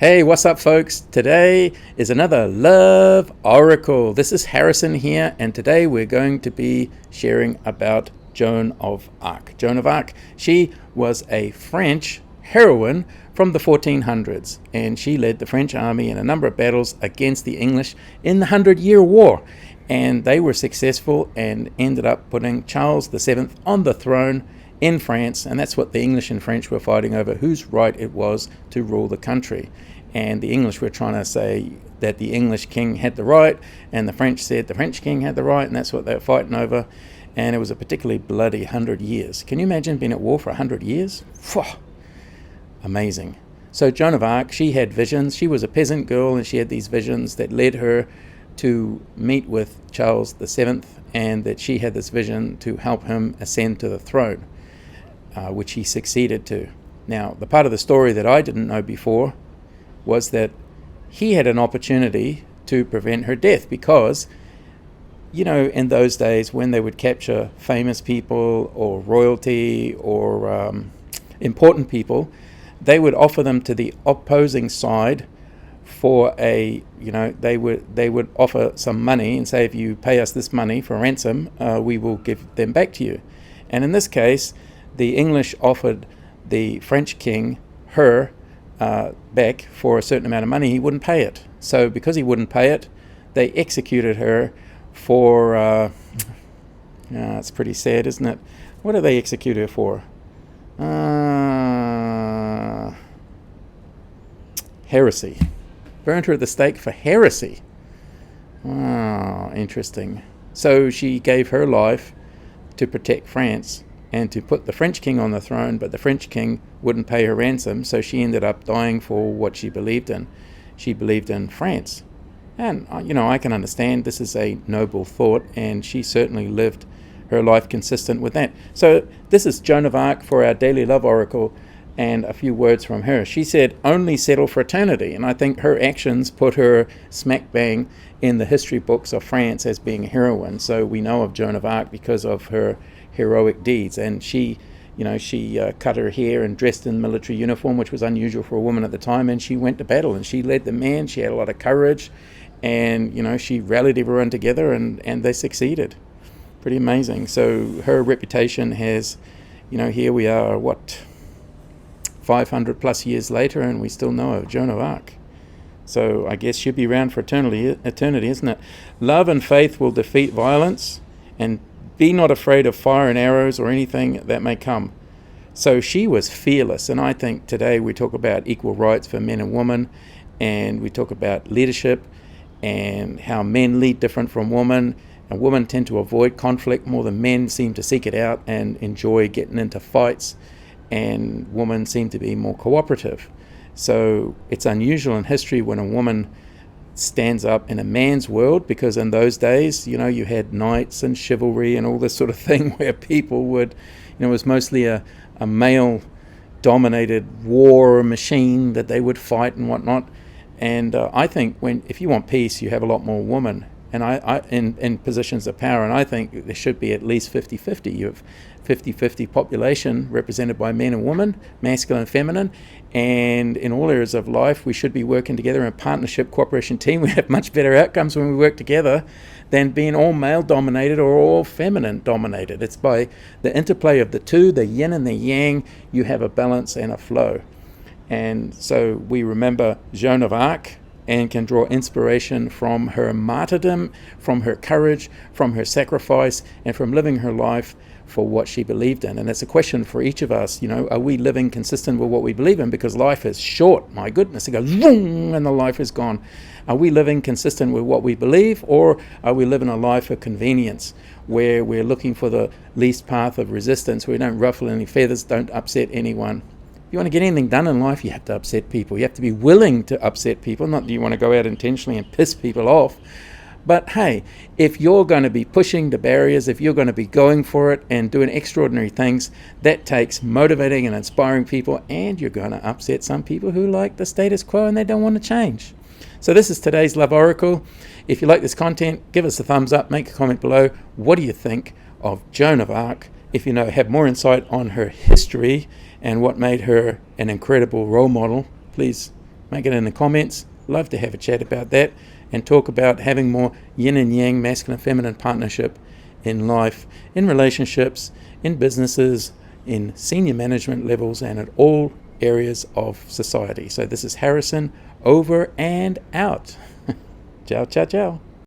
Hey, what's up, folks? Today is another Love Oracle. This is Harrison here, and today we're going to be sharing about Joan of Arc. Joan of Arc, she was a French heroine from the 1400s, and she led the French army in a number of battles against the English in the 100-Year War. And they were successful and ended up putting Charles VII on the throne in France, and that's what the English and French were fighting over, whose right it was to rule the country. And the English were trying to say that the English king had the right, and the French said the French king had the right, and that's what they were fighting over. And it was a particularly bloody 100 years. Can you imagine being at war for 100 years? Phew, amazing. So Joan of Arc, she had visions. She was a peasant girl, and she had these visions that led her to meet with Charles VII, and that she had this vision to help him ascend to the throne, which he succeeded to. Now, the part of the story that I didn't know before was that he had an opportunity to prevent her death because, you know, in those days when they would capture famous people or royalty or important people, they would offer them to the opposing side for a, they would offer some money and say, if you pay us this money for ransom, we will give them back to you. And in this case, the English offered the French king her back for a certain amount of money. He wouldn't pay it. So because he wouldn't pay it, they executed her for, it's pretty sad, isn't it? What did they execute her for? Heresy. Burned her at the stake for heresy. Oh, interesting. So she gave her life to protect France and to put the French king on the throne, but the French king wouldn't pay her ransom, so she ended up dying for what she believed in. She believed in France. And, I can understand this is a noble thought, and she certainly lived her life consistent with that. So this is Joan of Arc for our Daily Love Oracle, and a few words from her. She said, only settle for eternity. And I think her actions put her smack bang in the history books of France as being a heroine. So we know of Joan of Arc because of her heroic deeds. And she cut her hair and dressed in military uniform, which was unusual for a woman at the time. And she went to battle and she led the men. She had a lot of courage. And, she rallied everyone together and they succeeded. Pretty amazing. So her reputation has, here we are, 500 plus years later, and we still know of Joan of Arc. So I guess she'll be around for eternity, isn't it? Love and faith will defeat violence, and be not afraid of fire and arrows or anything that may come. So she was fearless, and I think today we talk about equal rights for men and women, and we talk about leadership and how men lead different from women, and women tend to avoid conflict more than men seem to seek it out and enjoy getting into fights, and women seem to be more cooperative. So it's unusual in history when a woman stands up in a man's world, because in those days, you had knights and chivalry and all this sort of thing where people would, it was mostly a male-dominated war machine that they would fight and whatnot. And I think if you want peace, you have a lot more women and in positions of power, and I think there should be at least 50-50. You have 50-50 population represented by men and women, masculine and feminine, and in all areas of life we should be working together in a partnership, cooperation, team. We have much better outcomes when we work together than being all male dominated or all feminine dominated. It's by the interplay of the two, the yin and the yang, you have a balance and a flow. And so we remember Joan of Arc and can draw inspiration from her martyrdom, from her courage, from her sacrifice, and from living her life for what she believed in. And it's a question for each of us, are we living consistent with what we believe in? Because life is short, my goodness, it goes boom and the life is gone. Are we living consistent with what we believe, or are we living a life of convenience where we're looking for the least path of resistance, where we don't ruffle any feathers, don't upset anyone? If you want to get anything done in life, you have to upset people. You have to be willing to upset people, not that you want to go out intentionally and piss people off. But hey, if you're going to be pushing the barriers, if you're going to be going for it and doing extraordinary things, that takes motivating and inspiring people, and you're going to upset some people who like the status quo and they don't want to change. So this is today's Love Oracle. If you like this content, give us a thumbs up, make a comment below. What do you think of Joan of Arc? If you have more insight on her history and what made her an incredible role model, please make it in the comments. Love to have a chat about that and talk about having more yin and yang, masculine, feminine partnership in life, in relationships, in businesses, in senior management levels, and at all areas of society. So this is Harrison, over and out. Ciao, ciao, ciao.